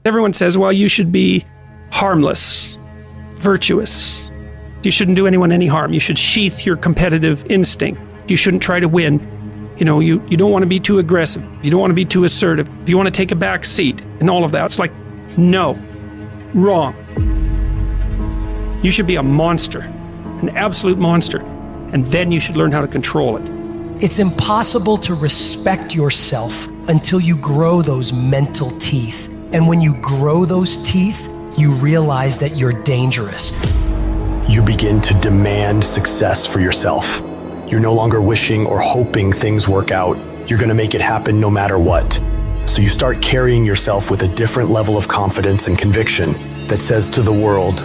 Everyone says, well, you should be harmless, virtuous. You shouldn't do anyone any harm. You should sheath your competitive instinct. You shouldn't try to win. You know, you don't want to be too aggressive. You don't want to be too assertive. You want to take a back seat and all of that. It's like, no, wrong. You should be a monster, an absolute monster. And then you should learn how to control it. It's impossible to respect yourself until you grow those mental teeth. And when you grow those teeth, you realize that you're dangerous. You begin to demand success for yourself. You're no longer wishing or hoping things work out. You're going to make it happen no matter what. So you start carrying yourself with a different level of confidence and conviction that says to the world,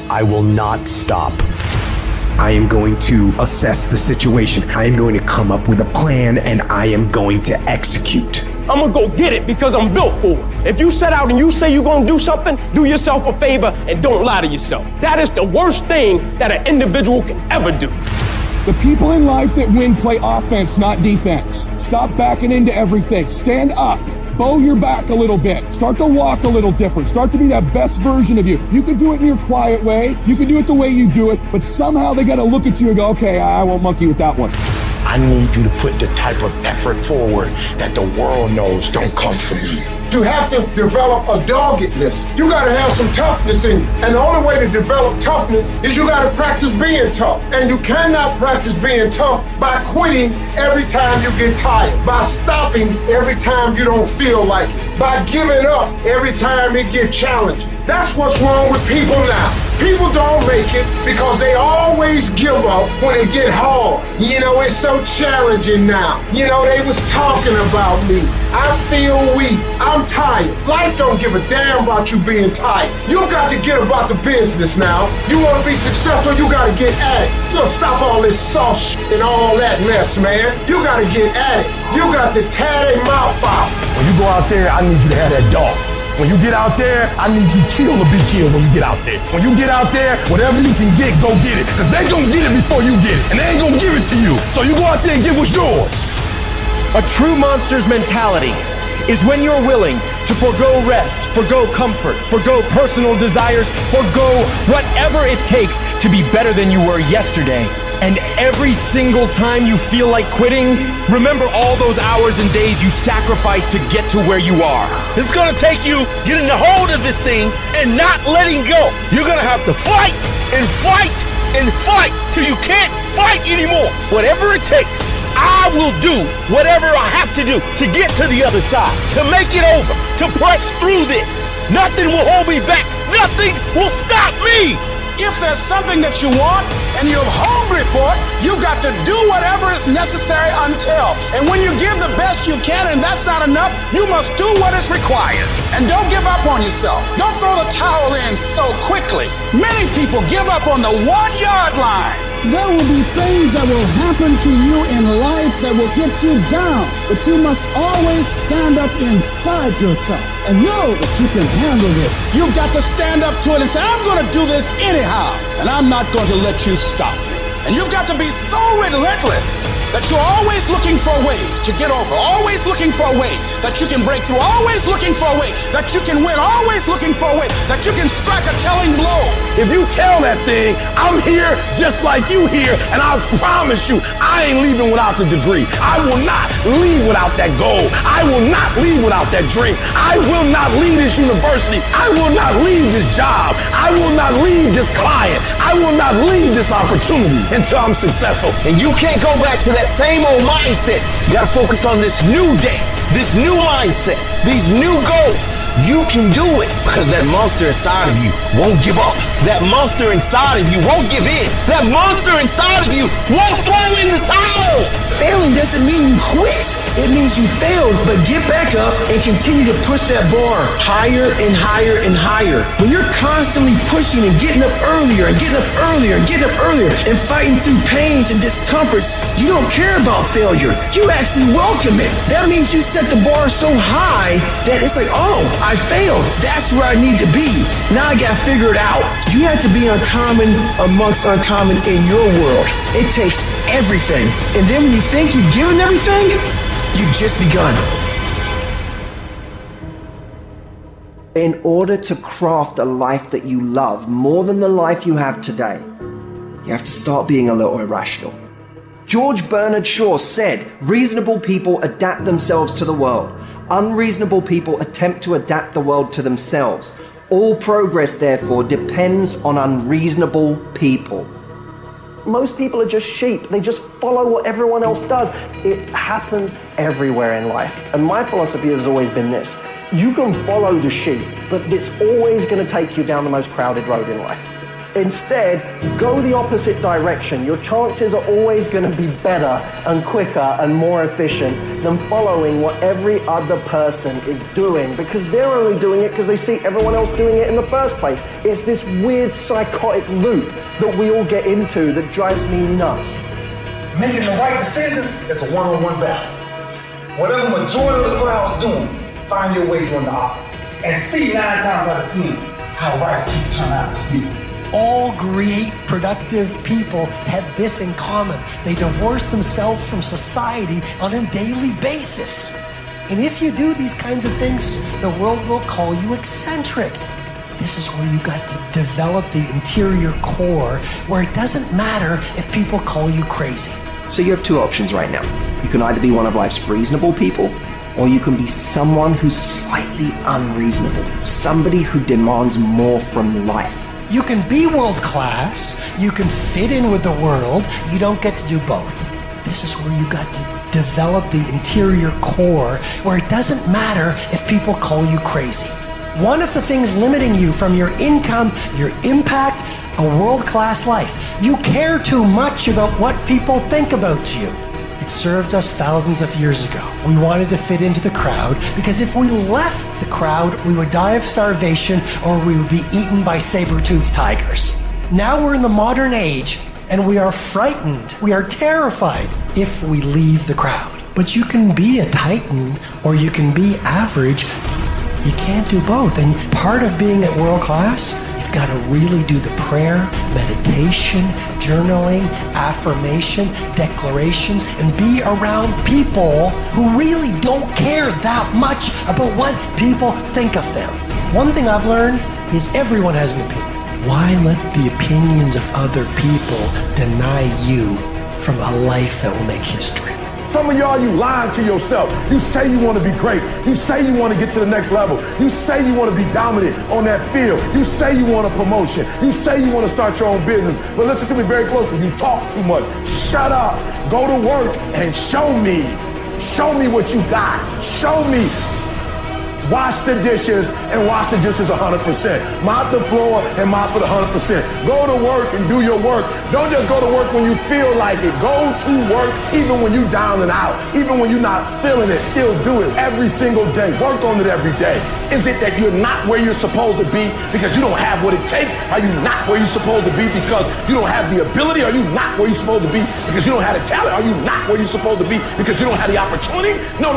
I will not stop. I am going to assess the situation. I am going to come up with a plan and I am going to execute. I'm gonna go get it because I'm built for it. If you set out and you say you're gonna do something, do yourself a favor and don't lie to yourself. That is the worst thing that an individual can ever do. The people in life that win play offense, not defense. Stop backing into everything. Stand up. Bow your back a little bit. Start to walk a little different. Start to be that best version of you. You can do it in your quiet way. You can do it the way you do it, but somehow they gotta look at you and go, okay, I won't monkey with that one. I need you to put the type of effort forward that the world knows don't come from you. You have to develop a doggedness. You gotta have some toughness in you. And the only way to develop toughness is you gotta practice being tough. And you cannot practice being tough by quitting every time you get tired, by stopping every time you don't feel like it, by giving up every time it gets challenging. That's what's wrong with people now. People don't make it because they always give up when it get hard. You know, it's so challenging now. You know, they was talking about me. I feel weak. I'm tired. Life don't give a damn about you being tired. You got to get about the business now. You want to be successful, you got to get at it. You gotta stop all this soft shit and all that mess, man. You got to get at it. You got to tear their mouth out. When you go out there, I need you to have that dog. When you get out there, I need you kill or be killed when you get out there. When you get out there, whatever you can get, go get it. Because they gonna get it before you get it. And they ain't gonna give it to you. So you go out there and get what's yours. A true monster's mentality is when you're willing to forgo rest, forgo comfort, forgo personal desires, forgo whatever it takes to be better than you were yesterday. And every single time you feel like quitting, remember all those hours and days you sacrificed to get to where you are. It's gonna take you getting a hold of this thing and not letting go. You're gonna have to fight and fight and fight till you can't fight anymore. Whatever it takes, I will do whatever I have to do to get to the other side, to make it over, to press through this. Nothing will hold me back. Nothing will stop me. If there's something that you want and you're hungry for it, you got to do whatever is necessary until. And when you give the best you can and that's not enough, you must do what is required. And don't give up on yourself. Don't throw the towel in so quickly. Many people give up on the 1-yard line. There will be things that will happen to you in life that will get you down, but you must always stand up inside yourself and know that you can handle this. You've got to stand up to it and say, I'm going to do this anyhow, and I'm not going to let you stop me. And you've got to be so relentless that you're always looking for a way to get over, always looking for a way that you can break through, always looking for a way that you can win, always looking for a way that you can strike a telling blow. If you tell that thing, I'm here just like you here, and I promise you, I ain't leaving without the degree. I will not leave without that goal. I will not leave without that dream. I will not leave this university. I will not leave this job. I will not leave this client. I will not leave this opportunity until I'm successful. And you can't go back to that same old mindset. You gotta focus on this new day, this new mindset, these new goals. You can do it because that monster inside of you won't give up. That monster inside of you won't give in. That monster inside of you won't throw in the towel. Failing doesn't mean you quit. It means you failed, but get back up and continue to push that bar higher and higher and higher. When you're constantly pushing and getting up earlier and getting up earlier and getting up earlier and fighting through pains and discomforts, you don't care about failure. You actually welcome it. That means you set the bar so high that it's like, oh, I failed. That's where I need to be. Now I gotta figure it out. You have to be uncommon amongst uncommon in your world. It takes everything. And then when you think you've given everything, you've just begun. In order to craft a life that you love more than the life you have today, you have to start being a little irrational. George Bernard Shaw said, reasonable people adapt themselves to the world. Unreasonable people attempt to adapt the world to themselves. All progress, therefore, depends on unreasonable people. Most people are just sheep. They just follow what everyone else does. It happens everywhere in life. And my philosophy has always been this. You can follow the sheep, but it's always going to take you down the most crowded road in life. Instead, go the opposite direction. Your chances are always going to be better and quicker and more efficient than following what every other person is doing, because they're only doing it because they see everyone else doing it in the first place. It's this weird psychotic loop that we all get into that drives me nuts. Making the right decisions is a one-on-one battle. Whatever majority of the crowd's doing, find your way doing the opposite. And see 9 times out of 10 how right you turn out to be. All great, productive people had this in common. They divorced themselves from society on a daily basis. And if you do these kinds of things, the world will call you eccentric. This is where you got to develop the interior core, where it doesn't matter if people call you crazy. So you have two options right now. You can either be one of life's reasonable people, or you can be someone who's slightly unreasonable, somebody who demands more from life. You can be world class, you can fit in with the world, you don't get to do both. This is where you got to develop the interior core, where it doesn't matter if people call you crazy. One of the things limiting you from your income, your impact, a world-class life. You care too much about what people think about you. It served us thousands of years ago. We wanted to fit into the crowd because if we left the crowd, we would die of starvation or we would be eaten by saber-toothed tigers. Now we're in the modern age and we are frightened, we are terrified if we leave the crowd. But you can be a titan or you can be average. You can't do both. And part of being at world class, you've got to really do the prayer, meditation, journaling, affirmation, declarations, and be around people who really don't care that much about what people think of them. One thing I've learned is everyone has an opinion. Why let the opinions of other people deny you from a life that will make history? Some of y'all, you lying to yourself. You say you want to be great. You say you want to get to the next level. You say you want to be dominant on that field. You say you want a promotion. You say you want to start your own business. But listen to me very closely. You talk too much. Shut up. Go to work and show me. Show me what you got. Show me. Wash the dishes and wash the dishes 100%. Mop the floor and mop it 100%. Go to work and do your work. Don't just go to work when you feel like it. Go to work even when you're down and out. Even when you're not feeling it. Still do it every single day. Work on it every day. Is it that you're not where you're supposed to be because you don't have what it takes? Are you not where you're supposed to be because you don't have the ability? Are you not where you're supposed to be because you don't have the talent? Are you not where you're supposed to be because you don't have the opportunity? No.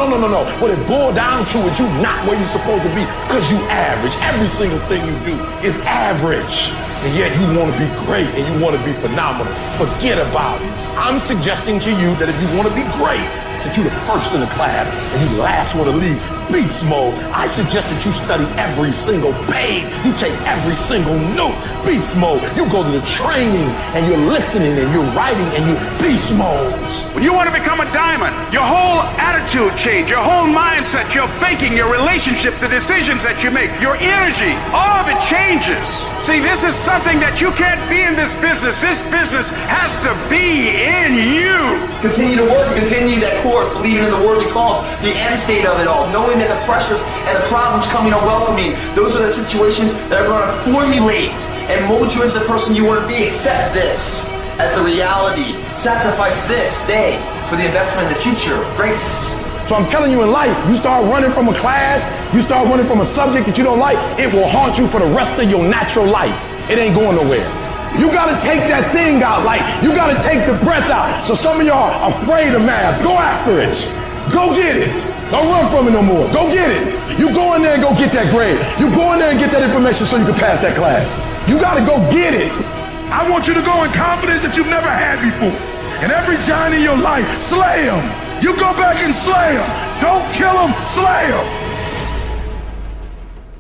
What it boiled down to is you not where you're supposed to be because you average. Every single thing you do is average. And yet you want to be great and you want to be phenomenal. Forget about it. I'm suggesting to you that if you want to be great, that you're the first in the class and you last one to leave. Beast mode. I suggest that you study every single page. You take every single note. Beast mode. You go to the training and you're listening and you're writing and you're beast mode. When you want to become a diamond, your whole attitude change, your whole mindset, your thinking, your relationships, the decisions that you make, your energy, all of it changes. See, this is something that you can't be in this business. This business has to be in you. Continue to work, continue that course, believing in the worthy cause, the end state of it all, knowing that the pressures and the problems coming are welcoming. Those are the situations that are going to formulate and mold you into the person you want to be. Accept this as the reality. Sacrifice this day for the investment in the future of greatness. So I'm telling you, in life, you start running from a class, you start running from a subject that you don't like, it will haunt you for the rest of your natural life. It ain't going nowhere. You gotta take that thing out, like you gotta take the breath out. So some of y'all are afraid of math. Go after it. Go get it. Don't run from it no more. Go get it. You go in there and go get that grade. You go in there and get that information so you can pass that class. You gotta go get it. I want you to go in confidence that you've never had before. And every giant in your life, slay him. You go back and slay him. Don't kill him, slay him.